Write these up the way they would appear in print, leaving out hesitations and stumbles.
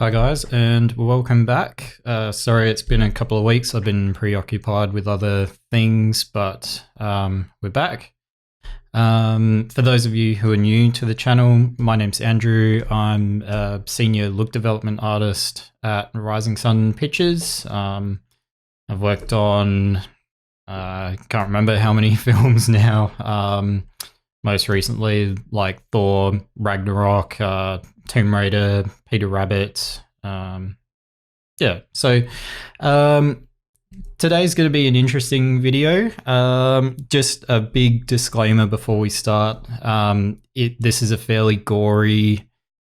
Hi guys, and welcome back. Sorry it's been a couple of weeks. I've been preoccupied with other things, but we're back. For those of you who are new to the channel, my name's Andrew. I'm a senior look development artist at Rising Sun Pictures. I've worked on, I can't remember how many films now. Most recently, like Thor, Ragnarok, Tomb Raider, Peter Rabbit. Yeah, so today's going to be an interesting video. Just a big disclaimer before we start. This is a fairly gory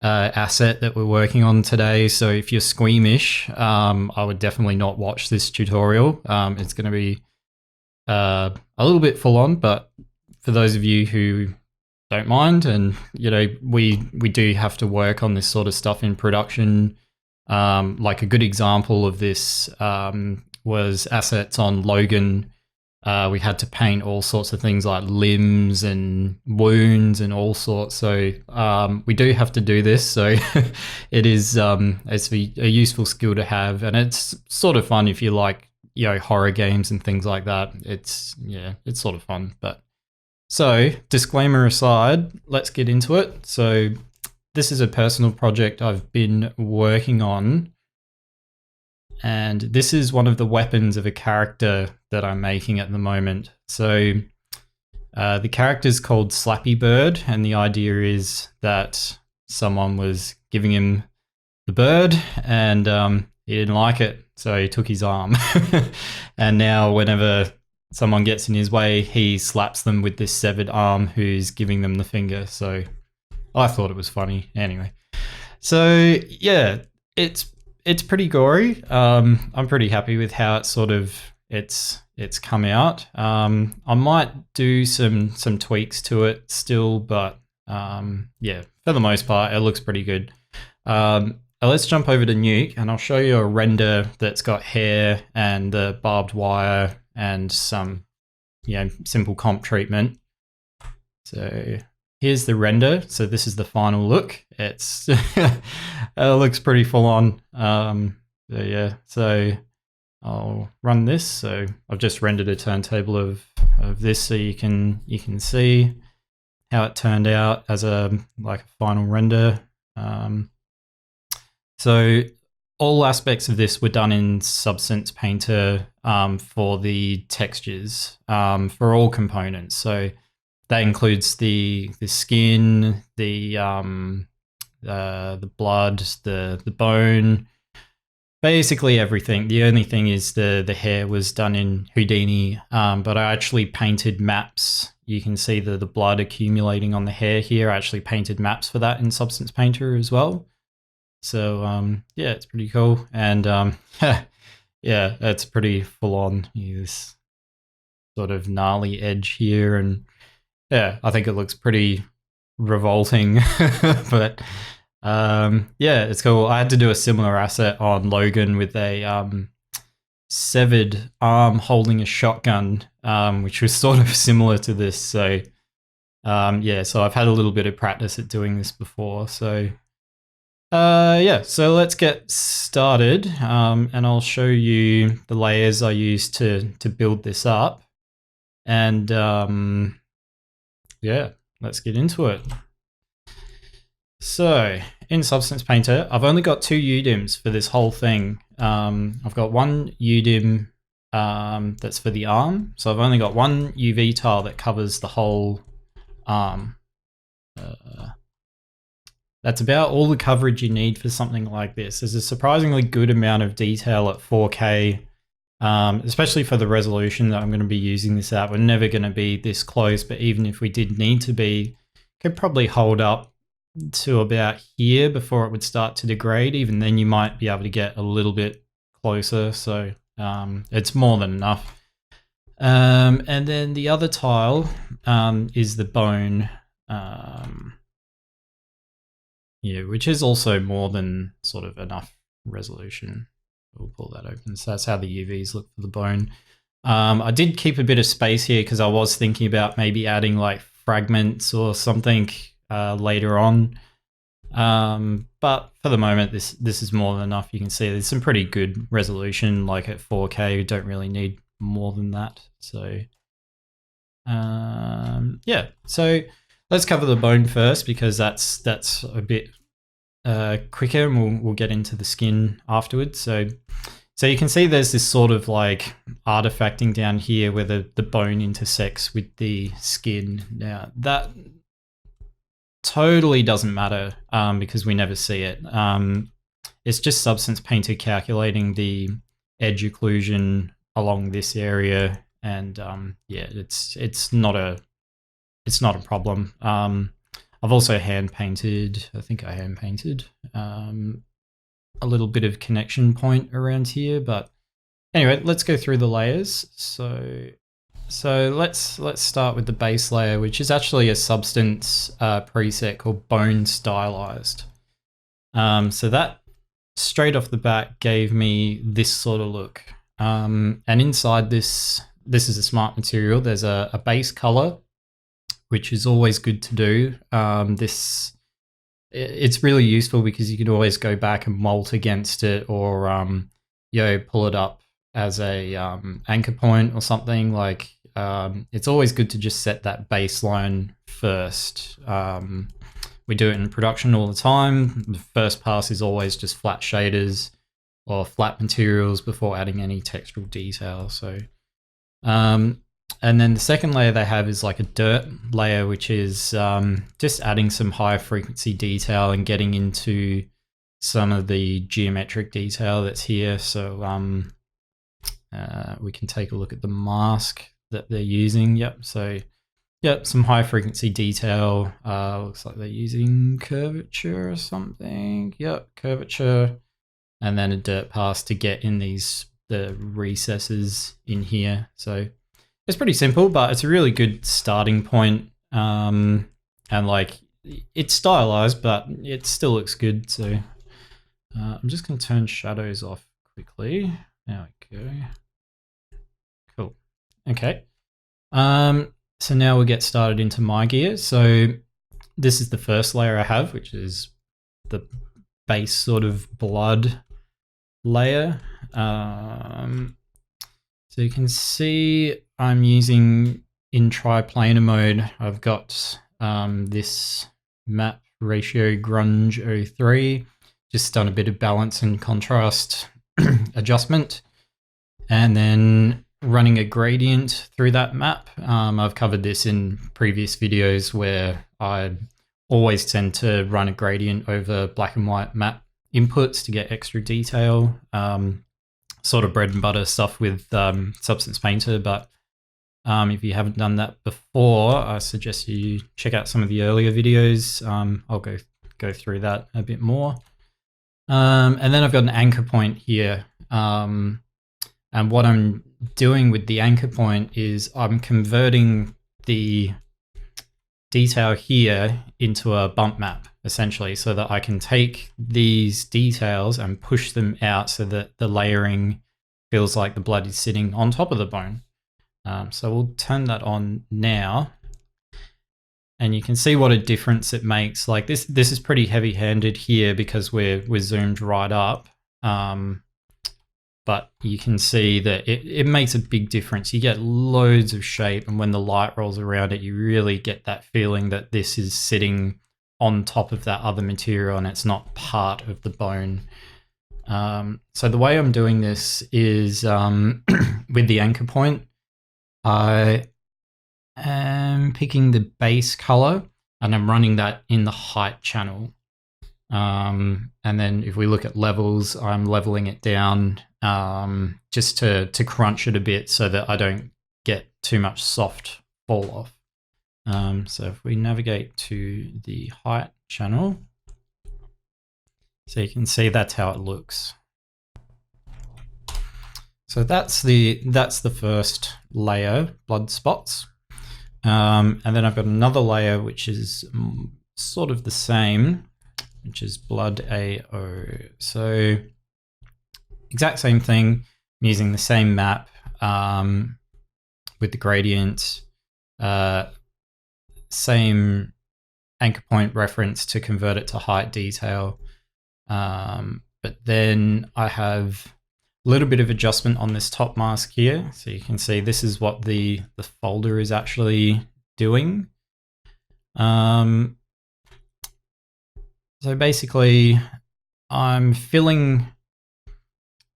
asset that we're working on today, so if you're squeamish, I would definitely not watch this tutorial. It's going to be a little bit full on, but for those of you who don't mind, and you know, we do have to work on this sort of stuff in production. Like a good example of this was assets on Logan. We had to paint all sorts of things like limbs and wounds and all sorts. So we do have to do this. So it is it's a useful skill to have, and it's sort of fun if you like, you know, horror games and things like that. It's sort of fun. But so disclaimer aside, let's get into it. So this is a personal project I've been working on, and this is one of the weapons of a character that I'm making at the moment. So the character is called Slappy Bird, and the idea is that someone was giving him the bird, and he didn't like it, so he took his arm. And now whenever someone gets in his way, he slaps them with this severed arm who's giving them the finger. So I thought it was funny. Anyway, so yeah, it's pretty gory. I'm pretty happy with how it's come out. I might do some tweaks to it still, but yeah, for the most part, it looks pretty good. Let's jump over to Nuke, and I'll show you a render that's got hair and the barbed wire and some, you know, simple comp treatment. So here's the render. So this is the final look. It's it looks pretty full on. So yeah, so I'll run this. So I've just rendered a turntable of this, so you can see how it turned out as a final render. So all aspects of this were done in Substance Painter for the textures for all components. So that includes the skin, the blood, the bone, basically everything. The only thing is the hair was done in Houdini, but I actually painted maps. You can see the blood accumulating on the hair here. I actually painted maps for that in Substance Painter as well. So yeah, it's pretty cool, and yeah, it's pretty full on. This sort of gnarly edge here, and yeah, I think it looks pretty revolting. But yeah, it's cool. I had to do a similar asset on Logan with a severed arm holding a shotgun, which was sort of similar to this. So yeah, so I've had a little bit of practice at doing this before. So yeah, so let's get started, and I'll show you the layers I used to build this up, and yeah, let's get into it. So in Substance Painter, I've only got 2 UDIMs for this whole thing. I've got one UDIM that's for the arm, so I've only got one UV tile that covers the whole arm. That's about all the coverage you need for something like this. There's a surprisingly good amount of detail at 4K, especially for the resolution that I'm going to be using this at. We're never going to be this close, but even if we did need to be, could probably hold up to about here before it would start to degrade. Even then you might be able to get a little bit closer, so it's more than enough. And then the other tile is the bone. Yeah, which is also more than sort of enough resolution. We'll pull that open. So that's how the UVs look for the bone. I did keep a bit of space here because I was thinking about maybe adding like fragments or something later on. But for the moment, this is more than enough. You can see there's some pretty good resolution, like at 4K. You don't really need more than that. So yeah, so let's cover the bone first because that's a bit quicker, and we'll get into the skin afterwards. So you can see there's this sort of like artifacting down here where the bone intersects with the skin. Now that totally doesn't matter because we never see it. It's just Substance Painter calculating the edge occlusion along this area, and yeah, it's not a problem. I've also hand painted. I think I hand painted a little bit of connection point around here, but anyway, let's go through the layers. So let's start with the base layer, which is actually a Substance preset called Bone Stylized. So that straight off the bat gave me this sort of look. And inside this is a smart material. There's a base color, which is always good to do. It's really useful because you can always go back and molt against it, or pull it up as a anchor point or something. Like it's always good to just set that baseline first. We do it in production all the time. The first pass is always just flat shaders or flat materials before adding any textural detail. So and then the second layer they have is like a dirt layer, which is just adding some high frequency detail and getting into some of the geometric detail that's here. So we can take a look at the mask that they're using. Yep. So yep, some high frequency detail. Looks like they're using curvature or something. Yep, curvature, and then a dirt pass to get in the recesses in here. So it's pretty simple, but it's a really good starting point. And like it's stylized, but it still looks good. So I'm just going to turn shadows off quickly. There we go. Cool. Okay. So now we'll get started into my gear. So this is the first layer I have, which is the base sort of blood layer. So you can see I'm using in triplanar mode. I've got this map ratio grunge 03, just done a bit of balance and contrast adjustment, and then running a gradient through that map. I've covered this in previous videos where I always tend to run a gradient over black and white map inputs to get extra detail. Sort of bread and butter stuff with Substance Painter, but if you haven't done that before, I suggest you check out some of the earlier videos. I'll go through that a bit more. And then I've got an anchor point here. And what I'm doing with the anchor point is I'm converting the detail here into a bump map, essentially, so that I can take these details and push them out so that the layering feels like the blood is sitting on top of the bone. So we'll turn that on now, and you can see what a difference it makes. Like this is pretty heavy-handed here because we're zoomed right up, but you can see that it makes a big difference. You get loads of shape, and when the light rolls around it, you really get that feeling that this is sitting on top of that other material and it's not part of the bone. So the way I'm doing this is with the anchor point, I am picking the base color and I'm running that in the height channel. And then if we look at levels, I'm leveling it down just to crunch it a bit so that I don't get too much soft fall off. So if we navigate to the height channel, so you can see that's how it looks. So that's the first layer, blood spots. And then I've got another layer which is sort of the same, which is blood AO. So exact same thing. I'm using the same map with the gradient, same anchor point reference to convert it to height detail. But then I have a little bit of adjustment on this top mask here. So you can see this is what the folder is actually doing. So basically I'm filling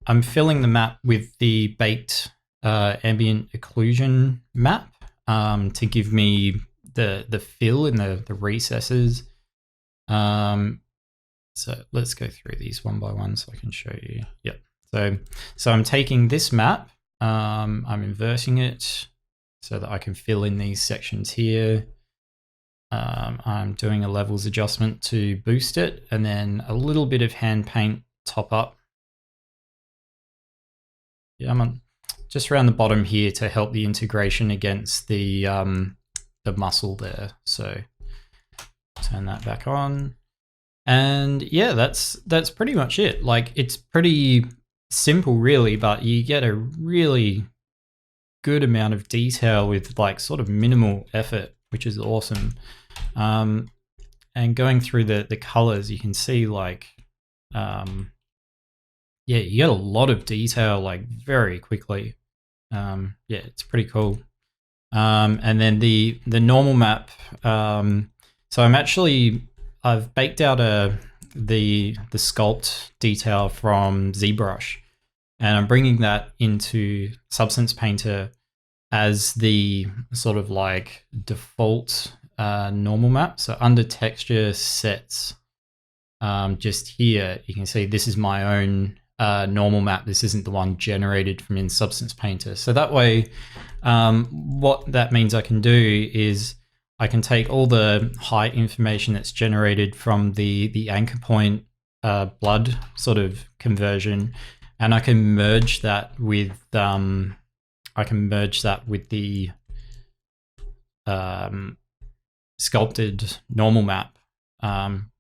the map with the baked ambient occlusion map to give me the fill in the recesses. So let's go through these one by one so I can show you. Yep. So I'm taking this map, I'm inverting it so that I can fill in these sections here. I'm doing a levels adjustment to boost it, and then a little bit of hand paint top up. Yeah, I'm on just around the bottom here to help the integration against the muscle there. So turn that back on. And yeah, that's pretty much it. Like, it's pretty simple really, but you get a really good amount of detail with like sort of minimal effort, which is awesome. And going through the colors, you can see like, yeah, you get a lot of detail like very quickly. Yeah, it's pretty cool. And then the normal map. So I've baked out the sculpt detail from ZBrush, and I'm bringing that into Substance Painter as the sort of like default normal map. So under texture sets, just here, you can see this is my own normal map. This isn't the one generated from in Substance Painter. So that way, what that means I can do is I can take all the height information that's generated from the anchor point blood sort of conversion, and I can merge that with the sculpted normal map,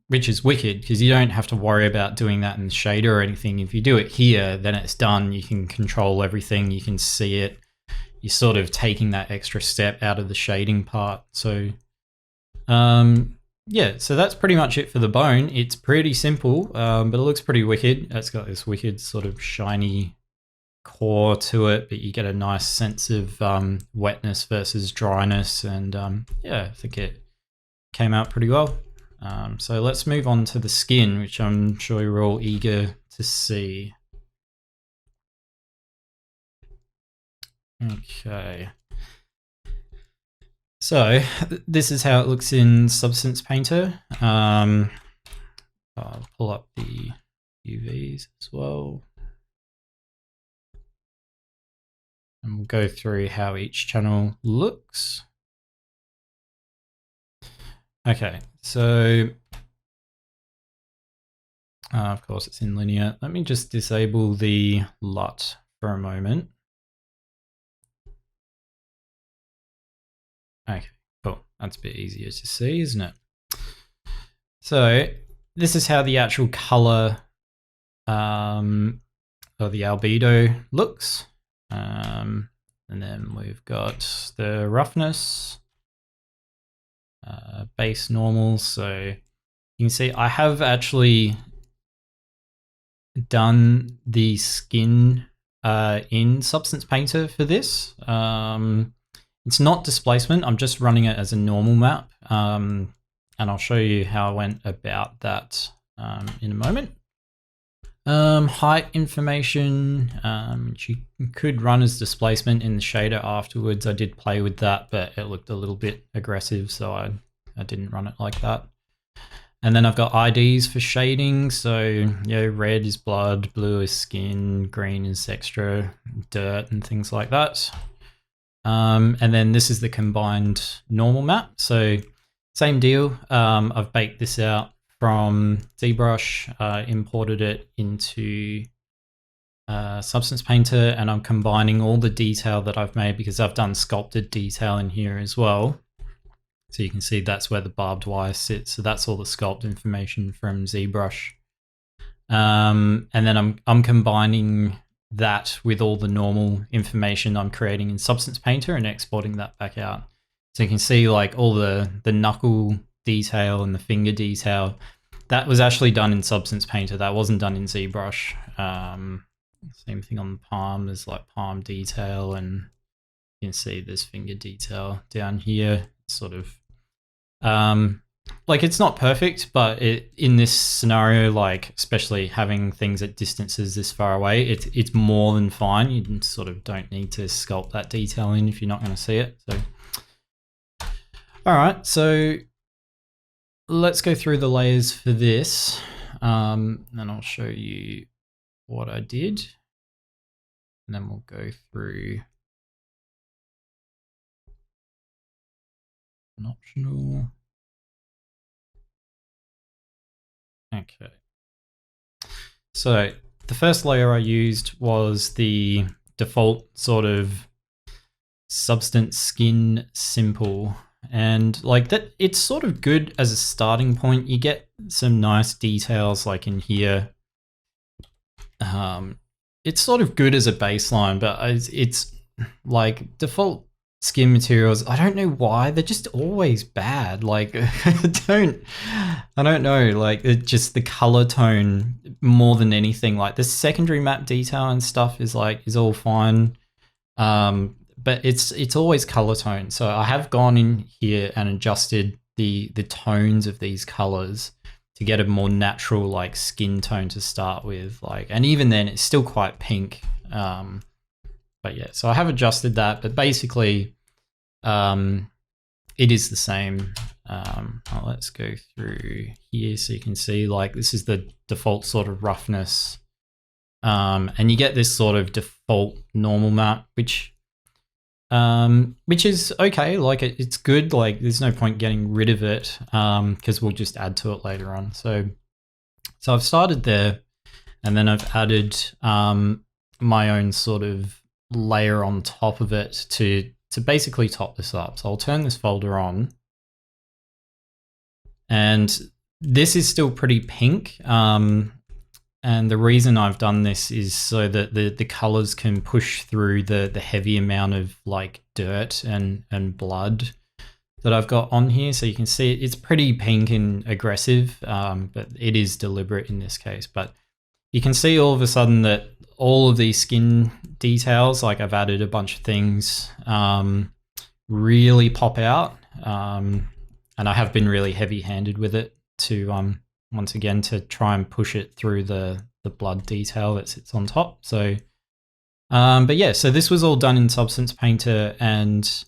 which is wicked because you don't have to worry about doing that in the shader or anything. If you do it here, then it's done. You can control everything. You can see it. You're sort of taking that extra step out of the shading part. So yeah, so that's pretty much it for the bone. It's pretty simple, but it looks pretty wicked. It's got this wicked sort of shiny core to it, but you get a nice sense of wetness versus dryness. And yeah, I think it came out pretty well. So let's move on to the skin, which I'm sure you're all eager to see. Okay. So this is how it looks in Substance Painter. I'll pull up the UVs as well. And we'll go through how each channel looks. Okay, so of course it's in linear. Let me just disable the LUT for a moment. Okay, cool. That's a bit easier to see, isn't it? So this is how the actual color or the albedo looks. And then we've got the roughness, base normal. So you can see I have actually done the skin in Substance Painter for this. It's not displacement. I'm just running it as a normal map. And I'll show you how I went about that in a moment. Height information, which you could run as displacement in the shader afterwards. I did play with that, but it looked a little bit aggressive, so I didn't run it like that. And then I've got IDs for shading. So yeah, red is blood, blue is skin, green is extra dirt and things like that. And then this is the combined normal map. So same deal. I've baked this out from ZBrush, imported it into Substance Painter, and I'm combining all the detail that I've made because I've done sculpted detail in here as well. So you can see that's where the barbed wire sits. So that's all the sculpt information from ZBrush. And then I'm combining that with all the normal information I'm creating in Substance Painter and exporting that back out. So you can see like all the knuckle detail and the finger detail, that was actually done in Substance Painter. That wasn't done in ZBrush. Same thing on the palm. There's like palm detail, and you can see there's finger detail down here. It's sort of like, it's not perfect, but in this scenario, like especially having things at distances this far away, it's more than fine. You sort of don't need to sculpt that detail in if you're not going to see it. So, all right, so let's go through the layers for this, and I'll show you what I did, and then we'll go through an optional. Okay, so the first layer I used was the default sort of Substance Skin Simple, and like that, it's sort of good as a starting point. You get some nice details like in here. It's sort of good as a baseline, but it's like default skin materials, I don't know why, they're just always bad. Like I don't know, like it just the color tone more than anything. Like the secondary map detail and stuff is all fine, but it's always color tone. So I have gone in here and adjusted the tones of these colors to get a more natural like skin tone to start with, like, and even then it's still quite pink. But yeah, so I have adjusted that, but basically it is the same. Let's go through here so you can see, like, this is the default sort of roughness, and you get this sort of default normal map, which is okay. Like it's good. Like there's no point getting rid of it, because we'll just add to it later on. So I've started there, and then I've added my own sort of layer on top of it to basically top this up. So I'll turn this folder on, and this is still pretty pink. And the reason I've done this is so that the colors can push through the heavy amount of like dirt and blood that I've got on here. So you can see it's pretty pink and aggressive, but it is deliberate in this case. But you can see all of a sudden that all of these skin details, like I've added a bunch of things, really pop out. And I have been really heavy-handed with it to, once again, to try and push it through the blood detail that sits on top. So, but yeah, so this was all done in Substance Painter, and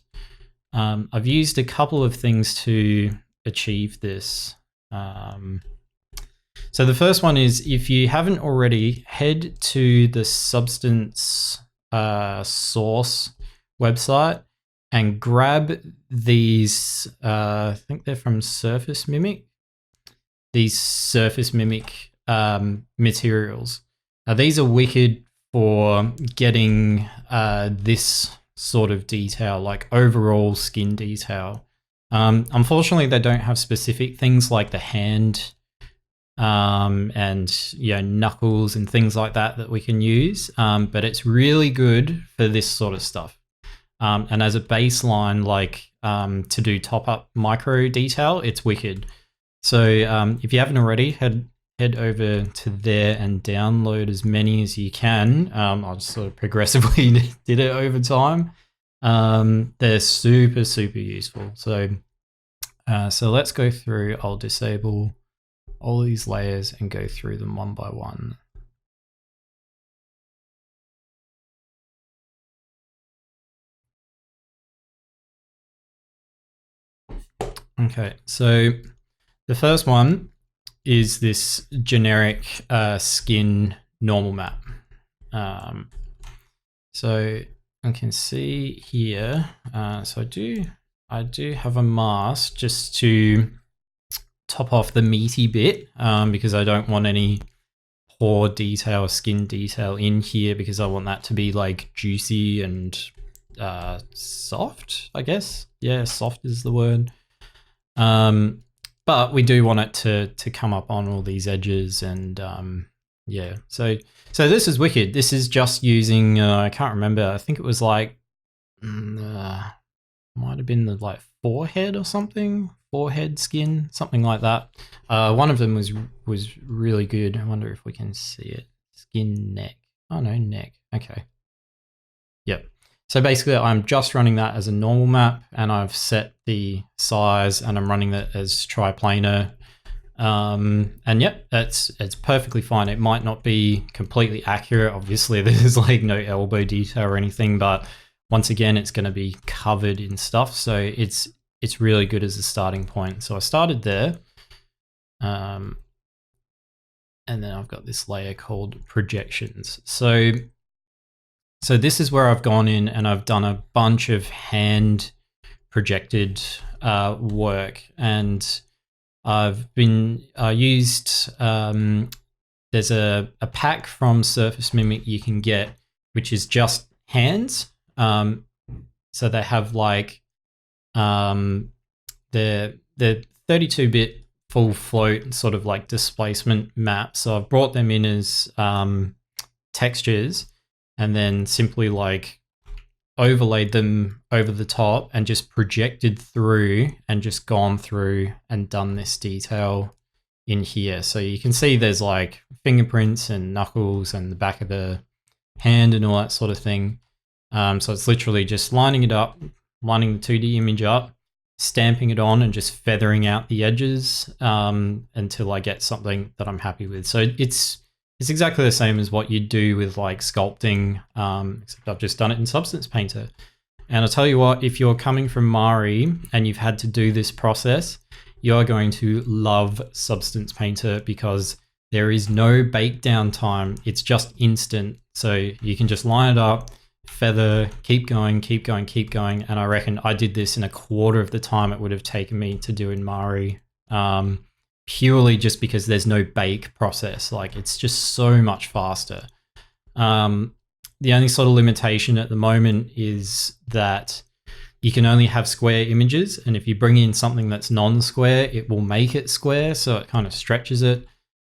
I've used a couple of things to achieve this. So the first one is, if you haven't already, head to the Substance Source website and grab these, I think they're from Surface Mimic, these Surface Mimic materials. Now these are wicked for getting this sort of detail, like overall skin detail. Unfortunately, they don't have specific things like the hand and knuckles and things like that we can use, but it's really good for this sort of stuff. And as a baseline, like to do top up micro detail, it's wicked. So if you haven't already, head over to there and download as many as you can. I just sort of progressively did it over time. They're super, super useful. So let's go through. I'll disable all these layers and go through them one by one. Okay, so the first one is this generic skin normal map. So I can see here, so I do have a mask just to top off the meaty bit, because I don't want any pore detail, skin detail in here, because I want that to be like juicy and soft, I guess. Yeah, soft is the word. But we do want it to come up on all these edges, and yeah. So this is wicked. This is just using I can't remember. I think it was like might have been the like forehead or something. forehead skin, something like that. One of them was really good. I wonder if we can see it. Skin, neck. Oh no, neck. Okay. Yep. So basically I'm just running that as a normal map, and I've set the size, and I'm running that as triplanar. And yep, it's perfectly fine. It might not be completely accurate. Obviously there's like no elbow detail or anything, but once again, it's going to be covered in stuff. So it's really good as a starting point. So I started there. And then I've got this layer called projections. So this is where I've gone in and I've done a bunch of hand projected work, and I've been used. There's a pack from Surface Mimic you can get, which is just hands. So they have like the 32-bit full float sort of like displacement map. So I've brought them in as textures, and then simply like overlaid them over the top and just projected through and just gone through and done this detail in here. So you can see there's like fingerprints and knuckles and the back of the hand and all that sort of thing. So it's literally just lining it up, lining the 2D image up, stamping it on, and just feathering out the edges until I get something that I'm happy with. So it's exactly the same as what you do with like sculpting, except I've just done it in Substance Painter. And I'll tell you what, if you're coming from Mari and you've had to do this process, you are going to love Substance Painter because there is no bake down time. It's just instant. So you can just line it up, feather, keep going, keep going, keep going. And I reckon I did this in a quarter of the time it would have taken me to do in Mari, purely just because there's no bake process. Like it's just so much faster. The only sort of limitation at the moment is that you can only have square images, and if you bring in something that's non-square, it will make it square, so it kind of stretches it.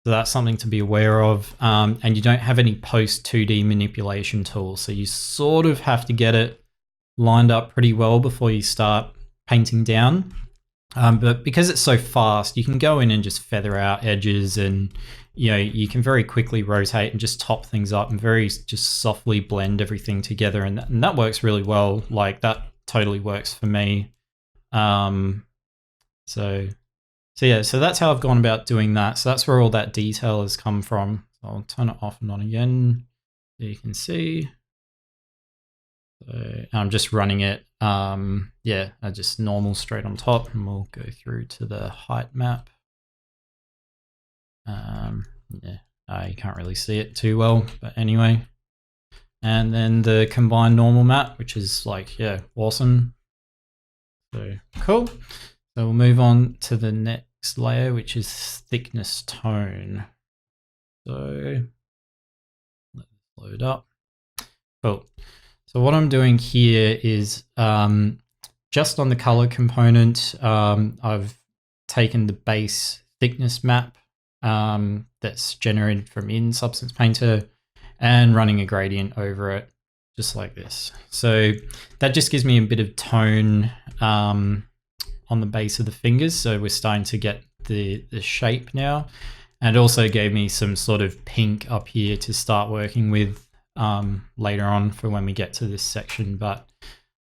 So that's something to be aware of. And you don't have any post 2D manipulation tools, so you sort of have to get it lined up pretty well before you start painting down. But because it's so fast, you can go in and just feather out edges, and you can very quickly rotate and just top things up and very just softly blend everything together, and that works really well. Like that totally works for me. So that's how I've gone about doing that. So that's where all that detail has come from. So I'll turn it off and on again so you can see. So I'm just running it, just normal straight on top, and we'll go through to the height map. You can't really see it too well, but anyway. And then the combined normal map, which is like, awesome. So cool. So we'll move on to the next layer, which is thickness tone. So let's load up. Cool. So what I'm doing here is just on the color component, I've taken the base thickness map that's generated from in Substance Painter and running a gradient over it, just like this. So that just gives me a bit of tone on the base of the fingers. So we're starting to get the shape now. And it also gave me some sort of pink up here to start working with later on for when we get to this section. But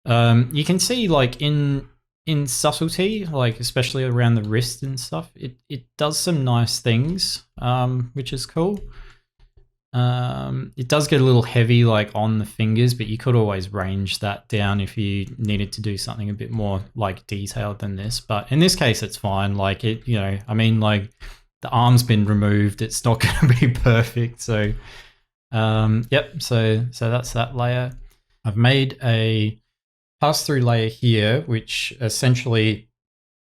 you can see like in subtlety, like especially around the wrist and stuff, it does some nice things, which is cool. It does get a little heavy like on the fingers, but you could always range that down if you needed to do something a bit more like detailed than this. But in this case, it's fine. Like it, I mean, like the arm's been removed. It's not going to be perfect. So, yep. So that's that layer. I've made a pass-through layer here, which essentially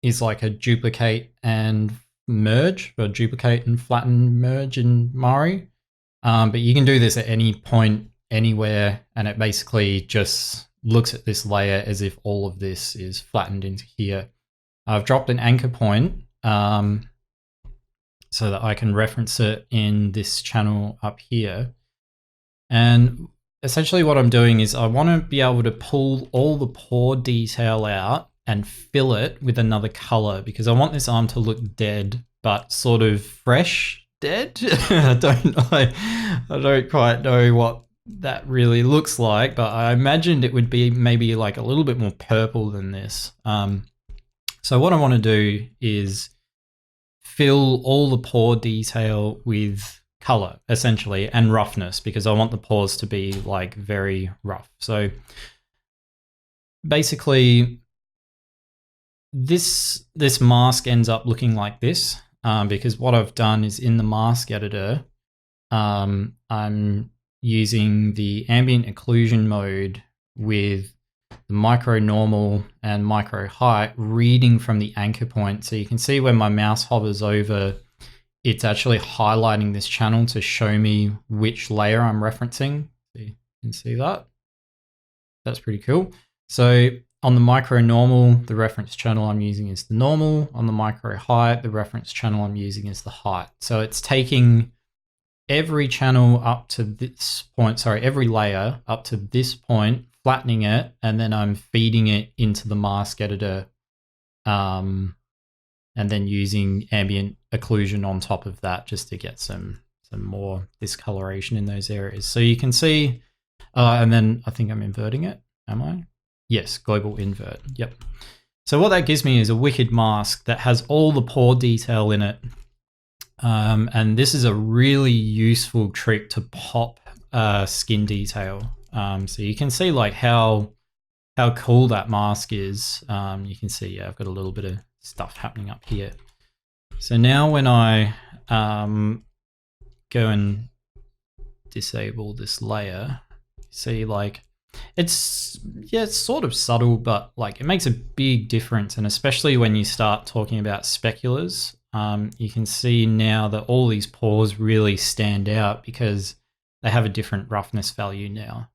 is like a duplicate and merge, or duplicate and flatten merge in Mari. But you can do this at any point, anywhere, and it basically just looks at this layer as if all of this is flattened into here. I've dropped an anchor point so that I can reference it in this channel up here. And essentially what I'm doing is I want to be able to pull all the pore detail out and fill it with another color because I want this arm to look dead, but sort of fresh dead. I don't quite know what that really looks like, but I imagined it would be maybe like a little bit more purple than this. So what I want to do is fill all the pore detail with color essentially and roughness because I want the pores to be like very rough. So basically this mask ends up looking like this because what I've done is in the mask editor, I'm using the ambient occlusion mode with the micro normal and micro height reading from the anchor point. So you can see when my mouse hovers over, it's actually highlighting this channel to show me which layer I'm referencing. So you can see that. That's pretty cool. So on the micro normal, the reference channel I'm using is the normal. On the micro height, the reference channel I'm using is the height. So it's taking every channel up to this point, sorry, every layer up to this point, flattening it, and then I'm feeding it into the mask editor, and then using ambient occlusion on top of that just to get some more discoloration in those areas. So you can see, and then I think I'm inverting it, am I? Yes, global invert, yep. So what that gives me is a wicked mask that has all the pore detail in it. And this is a really useful trick to pop skin detail. So you can see like how cool that mask is. You can see, yeah, I've got a little bit of stuff happening up here. So now when I go and disable this layer, see like it's sort of subtle, but like it makes a big difference. And especially when you start talking about speculars, you can see now that all these pores really stand out because they have a different roughness value now.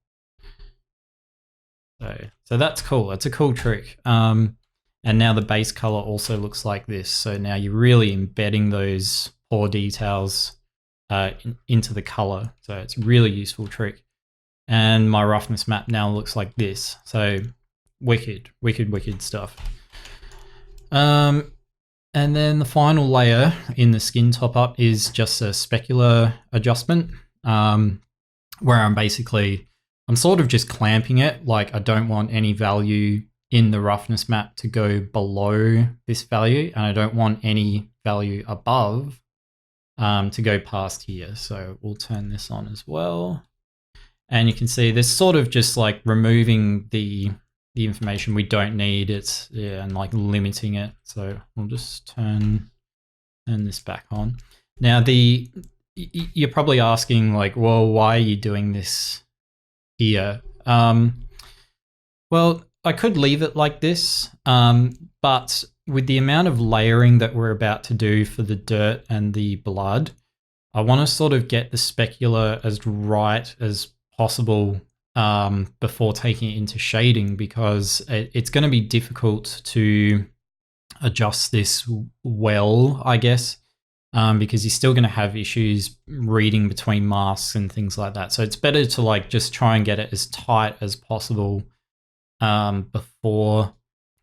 So that's cool. It's a cool trick. And now the base color also looks like this. So now you're really embedding those pore details into the color. So it's a really useful trick. And my roughness map now looks like this. So wicked, wicked, wicked stuff. And then the final layer in the skin top up is just a specular adjustment, where I'm sort of just clamping it. Like I don't want any value in the roughness map to go below this value, and I don't want any value above to go past here. So we'll turn this on as well. And you can see this sort of just like removing the information we don't need. It's and like limiting it. So we'll just turn this back on. Now you're probably asking like, well, why are you doing this here? Well, I could leave it like this, but with the amount of layering that we're about to do for the dirt and the blood, I want to sort of get the specular as right as possible before taking it into shading, because it's going to be difficult to adjust this well, I guess, because you're still going to have issues reading between masks and things like that. So it's better to like just try and get it as tight as possible before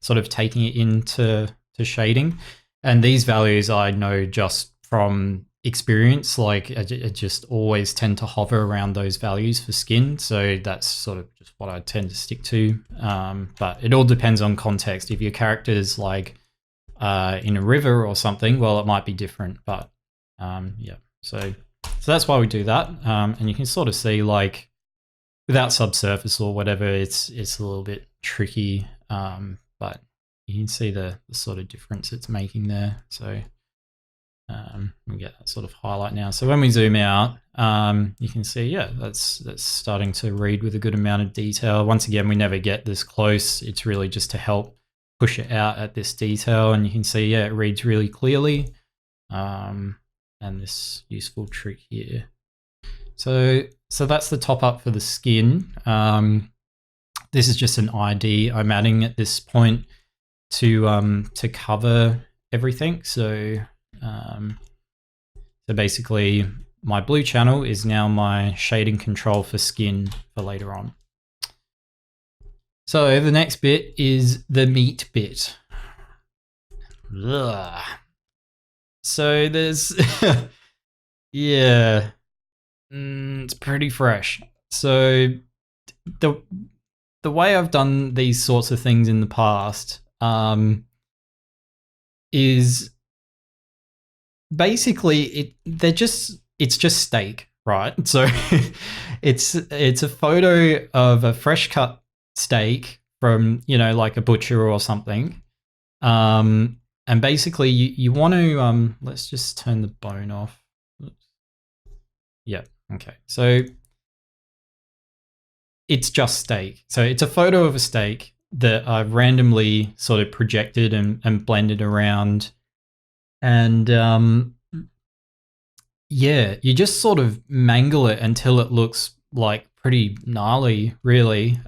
sort of taking it into shading. And these values I know just from experience, like I just always tend to hover around those values for skin. So that's sort of just what I tend to stick to. But it all depends on context. If your character is like in a river or something, well, it might be different, but yeah. So that's why we do that. And you can sort of see like without subsurface or whatever, it's a little bit tricky. But you can see the sort of difference it's making there. So we get that sort of highlight now. So when we zoom out, you can see, yeah, that's starting to read with a good amount of detail. Once again, we never get this close. It's really just to help push it out at this detail. And you can see, yeah, it reads really clearly. And this useful trick here. So that's the top up for the skin. This is just an ID I'm adding at this point to cover everything. So basically my blue channel is now my shading control for skin for later on. So the next bit is the meat bit. Ugh. So there's, yeah, it's pretty fresh. So the way I've done these sorts of things in the past is basically it's just steak, right? So it's a photo of a fresh cut steak from, you know, like a butcher or something. And basically you want to let's just turn the bone off. Oops. Yeah, okay. So it's just steak. So it's a photo of a steak that I've randomly sort of projected and blended around. And yeah, you just sort of mangle it until it looks like pretty gnarly, really.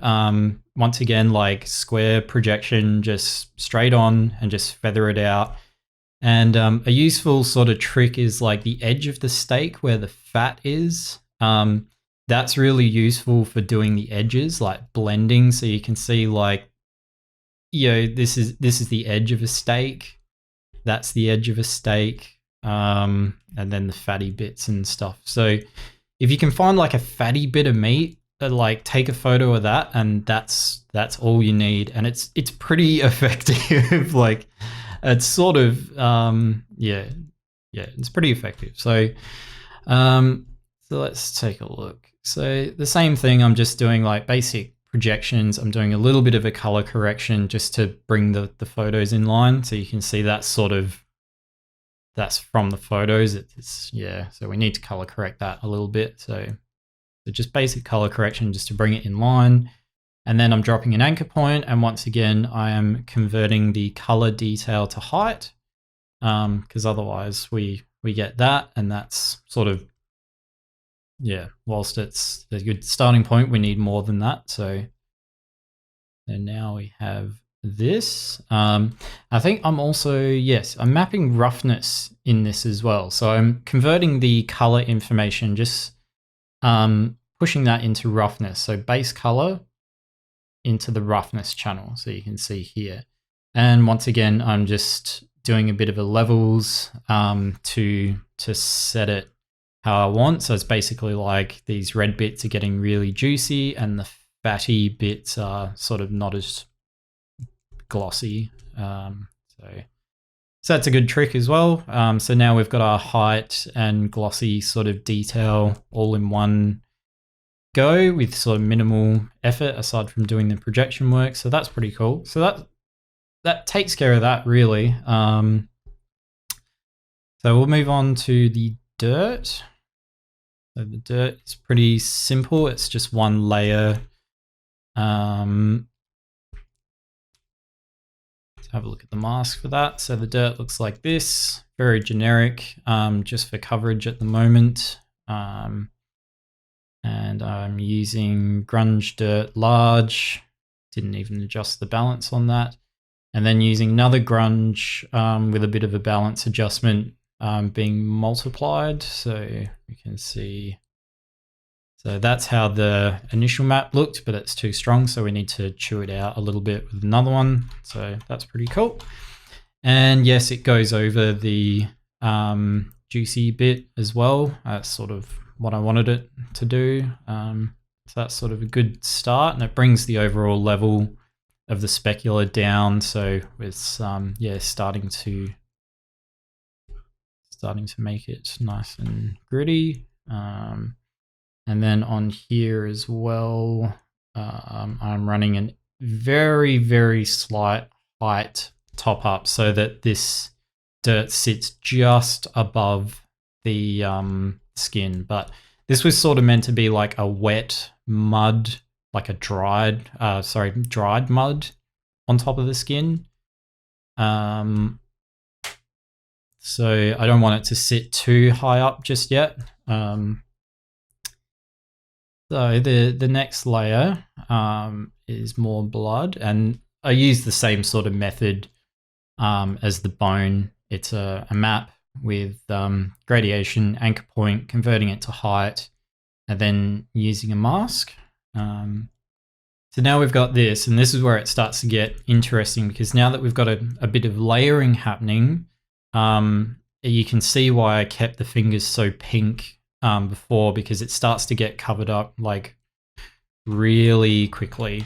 Once again, like square projection, just straight on and just feather it out. And a useful sort of trick is like the edge of the steak where the fat is. That's really useful for doing the edges, like blending. So you can see like, you know, this is the edge of a steak. That's the edge of a steak. And then the fatty bits and stuff. So if you can find like a fatty bit of meat, like take a photo of that, and that's all you need. And it's pretty effective. Like it's sort of yeah, it's pretty effective. So so let's take a look. So the same thing, I'm just doing like basic projections. I'm doing a little bit of a color correction just to bring the photos in line. So you can see that's from the photos. It's yeah, so we need to color correct that a little bit. So just basic color correction just to bring it in line. And then I'm dropping an anchor point, and once again I am converting the color detail to height, because otherwise we get that, and that's sort of, yeah, whilst it's a good starting point, we need more than that. So and now we have this. I think I'm also, yes, I'm mapping roughness in this as well. So I'm converting the color information, just pushing that into roughness. So base color into the roughness channel. So you can see here. And once again, I'm just doing a bit of a levels to set it how I want. So it's basically like these red bits are getting really juicy and the fatty bits are sort of not as glossy. So that's a good trick as well. So now we've got our height and glossy sort of detail all in one go with sort of minimal effort aside from doing the projection work. So that's pretty cool. So that takes care of that really. So we'll move on to the dirt. So the dirt is pretty simple. It's just one layer. Let's have a look at the mask for that. So the dirt looks like this, very generic, just for coverage at the moment. And I'm using grunge dirt large, didn't even adjust the balance on that. And then using another grunge with a bit of a balance adjustment being multiplied. So you can see, so that's how the initial map looked, but it's too strong. So we need to chew it out a little bit with another one. So that's pretty cool. And yes, it goes over the juicy bit as well. That's sort of what I wanted it to do. So that's sort of a good start, and it brings the overall level of the specular down. So it's yeah, starting to make it nice and gritty. And then on here as well, I'm running a very, very slight height top up so that this dirt sits just above the skin. But this was sort of meant to be like a wet mud, like a dried mud on top of the skin. So I don't want it to sit too high up just yet. So the next layer is more blood, and I use the same sort of method as the bone. It's a map with gradation, anchor point, converting it to height, and then using a mask to So now we've got this, and this is where it starts to get interesting, because now that we've got a bit of layering happening, you can see why I kept the fingers so pink before, because it starts to get covered up like really quickly.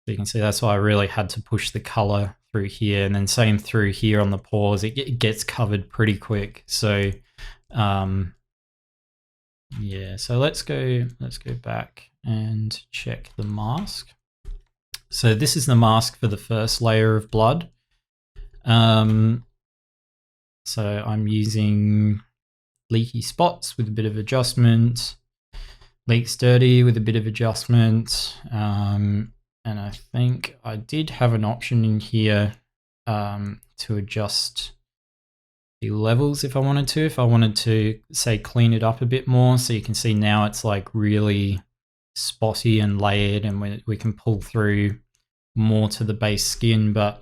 So you can see that's why I really had to push the color through here, and then same through here on the pores, it gets covered pretty quick. So yeah, so let's go back and check the mask. So this is the mask for the first layer of blood. So I'm using leaky spots with a bit of adjustment, leaks dirty with a bit of adjustment, and I think I did have an option in here to adjust the levels if I wanted to, say, clean it up a bit more. So you can see now it's like really spotty and layered, and we can pull through more to the base skin. But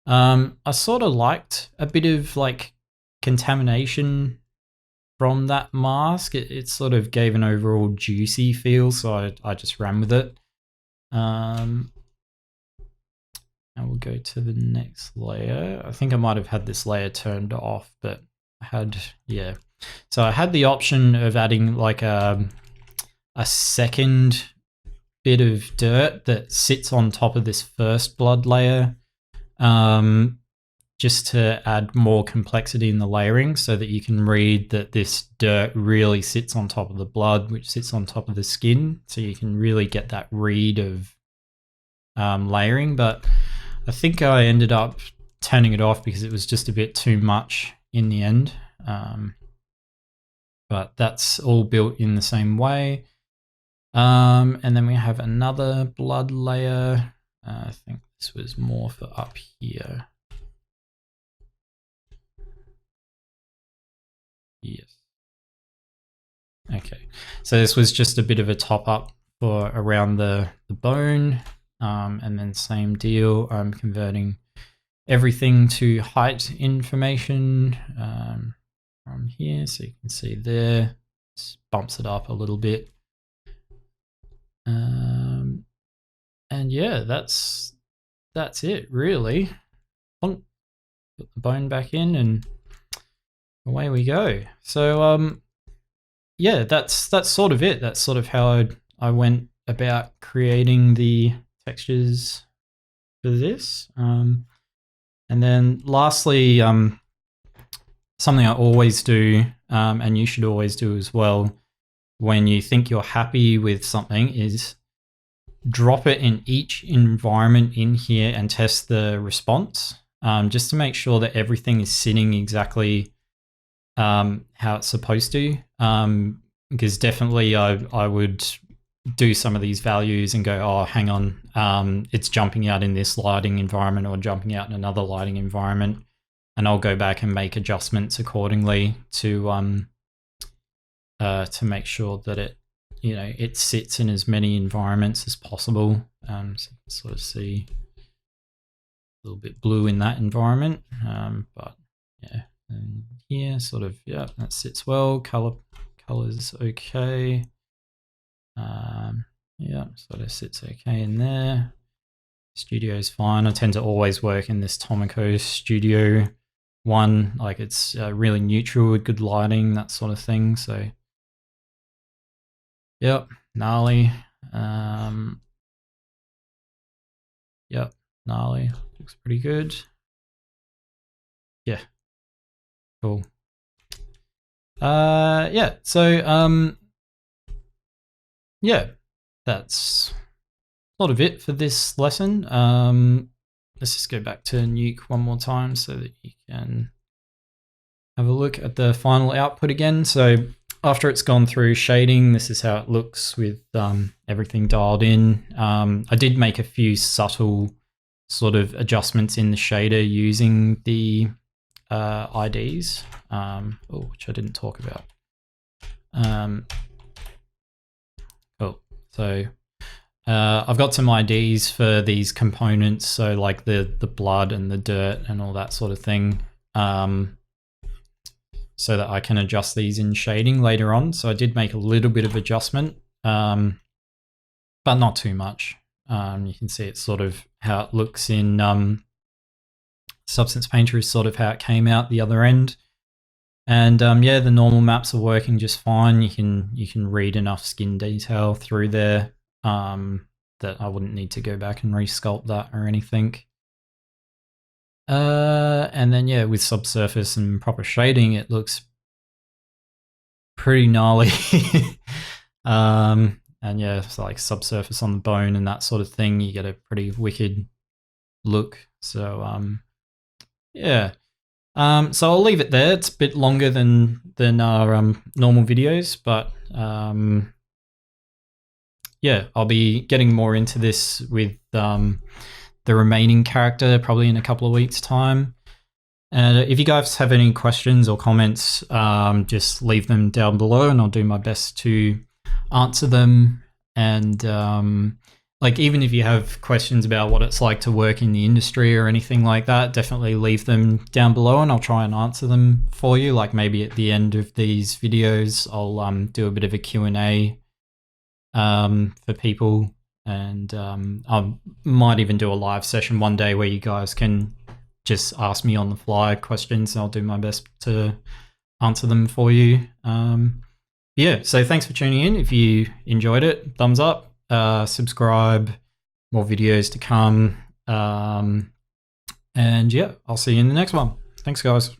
I sort of liked a bit of like contamination from that mask. It sort of gave an overall juicy feel, so I just ran with it. And we'll go to the next layer. I think I might have had this layer turned off, but I had, yeah. So I had the option of adding like a second bit of dirt that sits on top of this first blood layer, just to add more complexity in the layering, so that you can read that this dirt really sits on top of the blood, which sits on top of the skin. So you can really get that read of layering. But I think I ended up turning it off because it was just a bit too much in the end. But that's all built in the same way. And then we have another blood layer. I think this was more for up here. Yes. Okay. So this was just a bit of a top up for around the bone. And then same deal, I'm converting everything to height information from here. So you can see there, just bumps it up a little bit. And yeah, that's it really. Put the bone back in and away we go. So yeah, that's sort of it. That's sort of how I went about creating the textures for this. And then lastly, something I always do, and you should always do as well, when you think you're happy with something, is drop it in each environment in here and test the response, just to make sure that everything is sitting exactly how it's supposed to. Because definitely I would do some of these values and go, oh, hang on, it's jumping out in this lighting environment or jumping out in another lighting environment, and I'll go back and make adjustments accordingly to make sure that it sits in as many environments as possible. So you can sort of see a little bit blue in that environment, but yeah, and here sort of, yeah, that sits well. Color's okay. Yeah, sort of sits okay in there. Studio's fine. I tend to always work in this Tomoco Studio one, like it's really neutral with good lighting, that sort of thing. So yep, gnarly. Yep, gnarly. Looks pretty good. Yeah, cool. Yeah, so yeah, that's a lot of it for this lesson. Let's just go back to Nuke one more time so that you can have a look at the final output again. So after it's gone through shading, this is how it looks with everything dialed in. I did make a few subtle sort of adjustments in the shader using the IDs, which I didn't talk about. Cool. So I've got some IDs for these components, so like the blood and the dirt and all that sort of thing, so that I can adjust these in shading later on. So I did make a little bit of adjustment but not too much. You can see it's sort of how it looks in Substance Painter is sort of how it came out the other end. And yeah, the normal maps are working just fine. You can read enough skin detail through there that I wouldn't need to go back and resculpt that or anything. And then yeah, with subsurface and proper shading, it looks pretty gnarly. And yeah, it's like subsurface on the bone and that sort of thing. You get a pretty wicked look. So yeah. So I'll leave it there. It's a bit longer than our normal videos, but yeah, I'll be getting more into this with the remaining character probably in a couple of weeks' time. And if you guys have any questions or comments, just leave them down below and I'll do my best to answer them. And like, even if you have questions about what it's like to work in the industry or anything like that, definitely leave them down below and I'll try and answer them for you. Like maybe at the end of these videos, I'll do a bit of a Q&A for people. And I might even do a live session one day where you guys can just ask me on the fly questions and I'll do my best to answer them for you. Yeah, so thanks for tuning in. If you enjoyed it, thumbs up, subscribe, more videos to come. And yeah, I'll see you in the next one. Thanks, guys.